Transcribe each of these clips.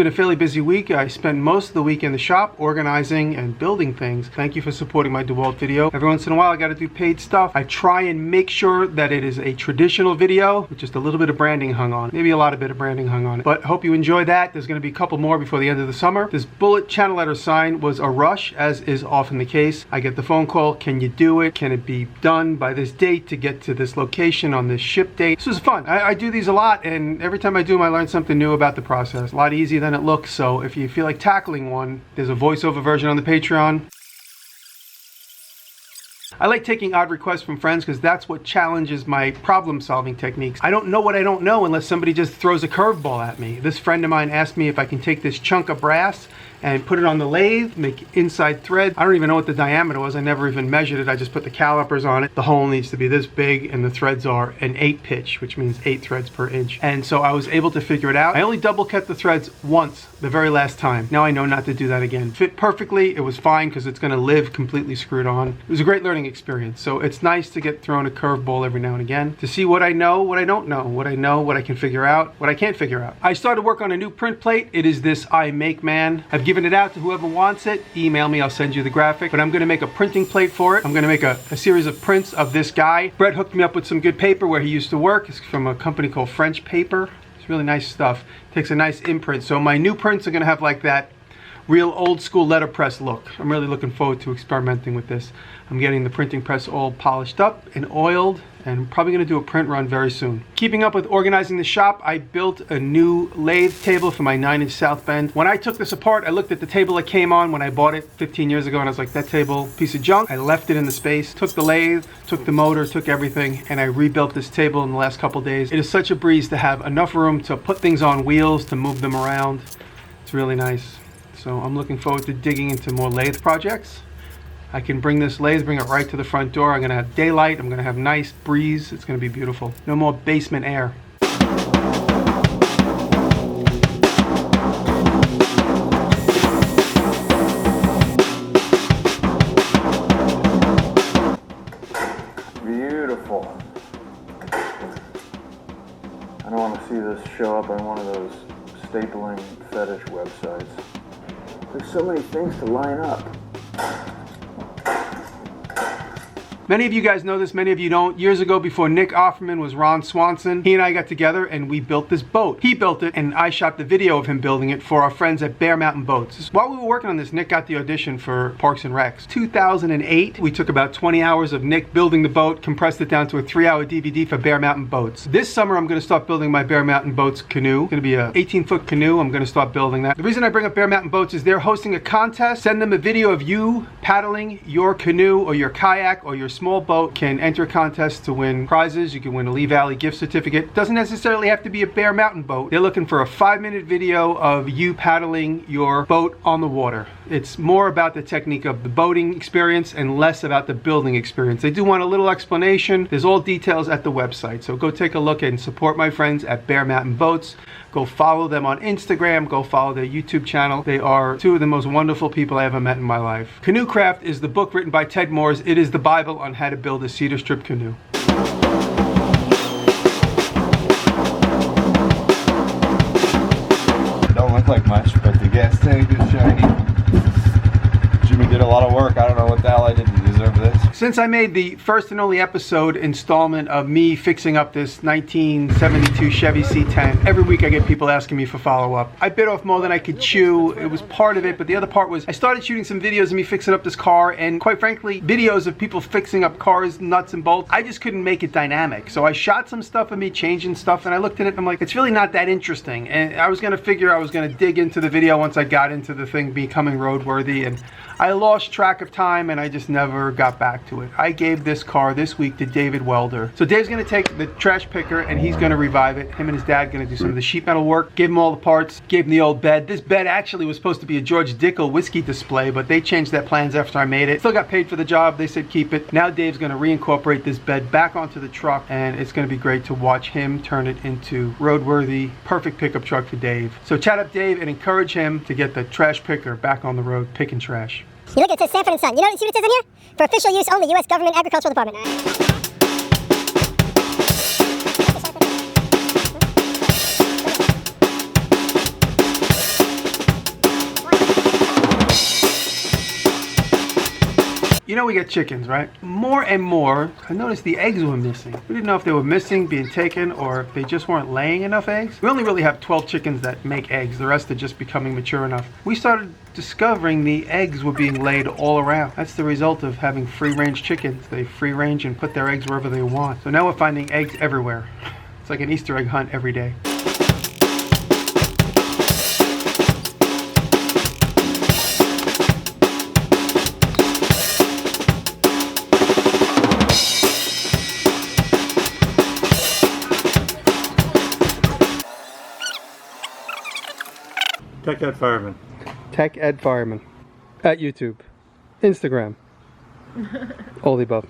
been a fairly busy week. I spent most of the week in the shop organizing and building things. Thank you for supporting my DeWalt video. Every once in a while I got to do paid stuff. I try and make sure that it is a traditional video with just a little bit of branding hung on it. Maybe a lot of bit of branding hung on it. But hope you enjoy that. There's going to be a couple more before the end of the summer. This bullet channel letter sign was a rush, as is often the case. I get the phone call, can you do it? Can it be done by this date to get to this location on this ship date? This was fun. I do these a lot, and every time I do them I learn something new about the process. A lot easier than it looks, so if you feel like tackling one, there's a voiceover version on the Patreon. I like taking odd requests from friends because that's what challenges my problem-solving techniques. I don't know what I don't know unless somebody just throws a curveball at me. This friend of mine asked me if I can take this chunk of brass and put it on the lathe, make inside thread. I don't even know what the diameter was. I never even measured it. I just put the calipers on it. The hole needs to be this big, and the threads are an 8 pitch, which means 8 threads per inch. And so I was able to figure it out. I only double cut the threads once, the very last time. Now I know not to do that again. Fit perfectly. It was fine because it's going to live completely screwed on. It was a great learning experience. So it's nice to get thrown a curveball every now and again to see what I know, what I don't know, what I know, what I can figure out, what I can't figure out. I started work on a new print plate. It is this I Make Man. I've given it out to whoever wants it. Email me, I'll send you the graphic. But I'm going to make a printing plate for it. I'm going to make a series of prints of this guy. Brett hooked me up with some good paper where he used to work. It's from a company called French Paper. It's really nice stuff. Takes a nice imprint. So my new prints are going to have like that real old school letterpress look. I'm really looking forward to experimenting with this. I'm getting the printing press all polished up and oiled, and I'm probably going to do a print run very soon. Keeping up with organizing the shop, I built a new lathe table for my 9-inch South Bend. When I took this apart, I looked at the table it came on when I bought it 15 years ago, and I was like, that table, piece of junk. I left it in the space, took the lathe, took the motor, took everything, and I rebuilt this table in the last couple days. It is such a breeze to have enough room to put things on wheels, to move them around. It's really nice. So I'm looking forward to digging into more lathe projects. I can bring this lathe, bring it right to the front door. I'm gonna have daylight, I'm gonna have nice breeze. It's gonna be beautiful. No more basement air. Beautiful. I don't want to see this show up on one of those stapling fetish websites. There's so many things to line up. Many of you guys know this, many of you don't. Years ago, before Nick Offerman was Ron Swanson, he and I got together and we built this boat. He built it and I shot the video of him building it for our friends at BearMountain Boats. While we were working on this, Nick got the audition for Parks and Recs. 2008, we took about 20 hours of Nick building the boat, compressed it down to a 3-hour DVD for BearMountain Boats. This summer, I'm going to start building my BearMountain Boats canoe. It's going to be a 18-foot canoe. I'm going to start building that. The reason I bring up BearMountain Boats is they're hosting a contest. Send them a video of you paddling your canoe or your kayak or your small boat. Can enter a contest to win prizes. You can win a Lee Valley gift certificate. Doesn't necessarily have to be a BearMountain boat. They're looking for a 5-minute video of you paddling your boat on the water. It's more about the technique of the boating experience and less about the building experience. They do want a little explanation. There's all details at the website. So go take a look and support my friends at BearMountain Boats. Go follow them on Instagram. Go follow their YouTube channel. They are 2 of the most wonderful people I ever met in my life. Canoe Craft is the book written by Ted Moores. It is the Bible on how to build a cedar strip canoe. Don't look like much, but the gas tank is shiny. Jimmy did a lot of work. I don't know what the hell I did to deserve this. Since I made the first and only episode installment of me fixing up this 1972 Chevy C10, every week I get people asking me for follow-up. I bit off more than I could chew. It was part of it, but the other part was I started shooting some videos of me fixing up this car, and quite frankly, videos of people fixing up cars, nuts and bolts. I just couldn't make it dynamic. So I shot some stuff of me changing stuff, and I looked at it and I'm like, it's really not that interesting. And I was gonna figure I was gonna dig into the video once I got into the thing becoming roadworthy, and I lost track of time and I just never got back to it. I gave this car this week to David Welder. So Dave's gonna take the trash picker and he's gonna revive it. Him and his dad gonna do some of the sheet metal work. Gave him all the parts, gave him the old bed. This bed actually was supposed to be a George Dickel whiskey display, but they changed their plans after I made it. Still got paid for the job. They said keep it. Now Dave's gonna reincorporate this bed back onto the truck, and it's gonna be great to watch him turn it into roadworthy, perfect pickup truck for Dave. So chat up Dave and encourage him to get the trash picker back on the road picking trash. You look, it says Sanford & Son. You know, see what it says in here? For official use only, U.S. Government Agricultural Department. You know we got chickens, right? More and more, I noticed the eggs were missing. We didn't know if they were missing, being taken, or if they just weren't laying enough eggs. We only really have 12 chickens that make eggs. The rest are just becoming mature enough. We started discovering the eggs were being laid all around. That's the result of having free-range chickens. They free range and put their eggs wherever they want. So now we're finding eggs everywhere. It's like an Easter egg hunt every day. Tech Ed Fireman. Tech Ed Fireman. At YouTube. Instagram. All the above.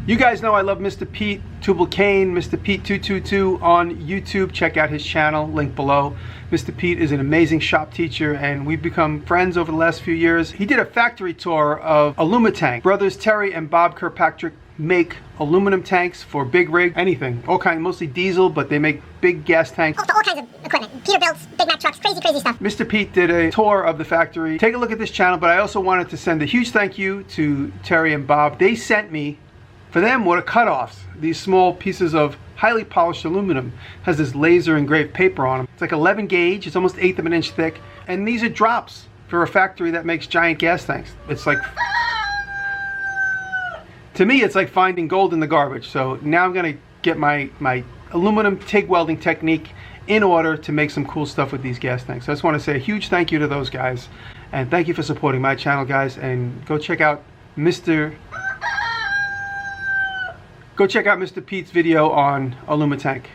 You guys know I love Mr. Pete Tubal Cain, Mr. Pete 222 on YouTube. Check out his channel, link below. Mr. Pete is an amazing shop teacher and we've become friends over the last few years. He did a factory tour of Alumatank. Brothers Terry and Bob Kirkpatrick make aluminum tanks for big rig, anything, all kinds, mostly diesel, but they make big gas tanks. All kinds of equipment. Peter builds Big Mac trucks, crazy stuff. Mr. Pete did a tour of the factory. Take a look at this channel, but I also wanted to send a huge thank you to Terry and Bob. They sent me, for them, what are cutoffs. These small pieces of highly polished aluminum. Has this laser engraved paper on them. It's like 11 gauge, it's almost 1/8 of an inch thick, and these are drops for a factory that makes giant gas tanks. It's like, to me, it's like finding gold in the garbage. So now I'm gonna get my aluminum TIG welding technique in order to make some cool stuff with these gas tanks. So I just want to say a huge thank you to those guys, and thank you for supporting my channel, guys. And go check out Mr. Pete's video on Alumatank.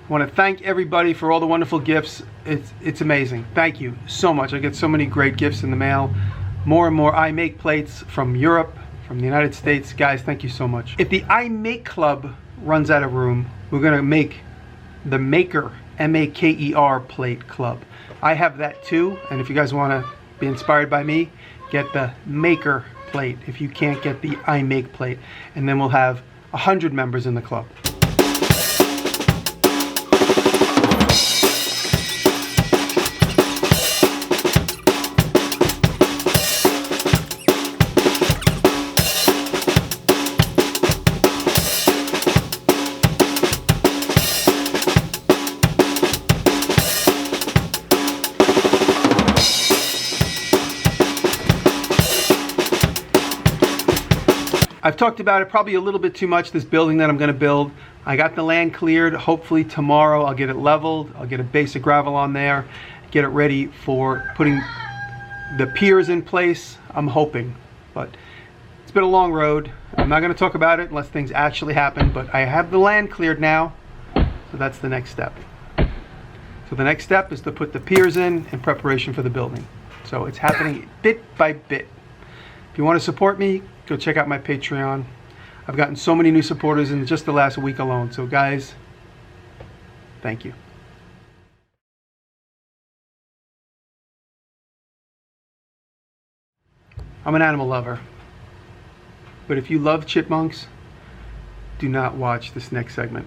I want to thank everybody for all the wonderful gifts. It's amazing. Thank you so much. I get so many great gifts in the mail. More and more I Make plates from Europe, from the United States. Guys, thank you so much. If the I Make Club runs out of room, we're going to make the Maker, M-A-K-E-R plate club. I have that too, and if you guys want to be inspired by me, get the Maker plate if you can't get the I Make plate. And then we'll have 100 members in the club. I've talked about it probably a little bit too much, this building that I'm going to build. I got the land cleared. Hopefully tomorrow I'll get it leveled. I'll get a base of gravel on there. get it ready for putting the piers in place. I'm hoping, but it's been a long road. I'm not going to talk about it unless things actually happen, but I have the land cleared now, so that's the next step. So the next step is to put the piers in preparation for the building. So it's happening bit by bit. If you want to support me, go check out my Patreon. I've gotten so many new supporters in just the last week alone. So guys, thank you. I'm an animal lover, but if you love chipmunks, do not watch this next segment.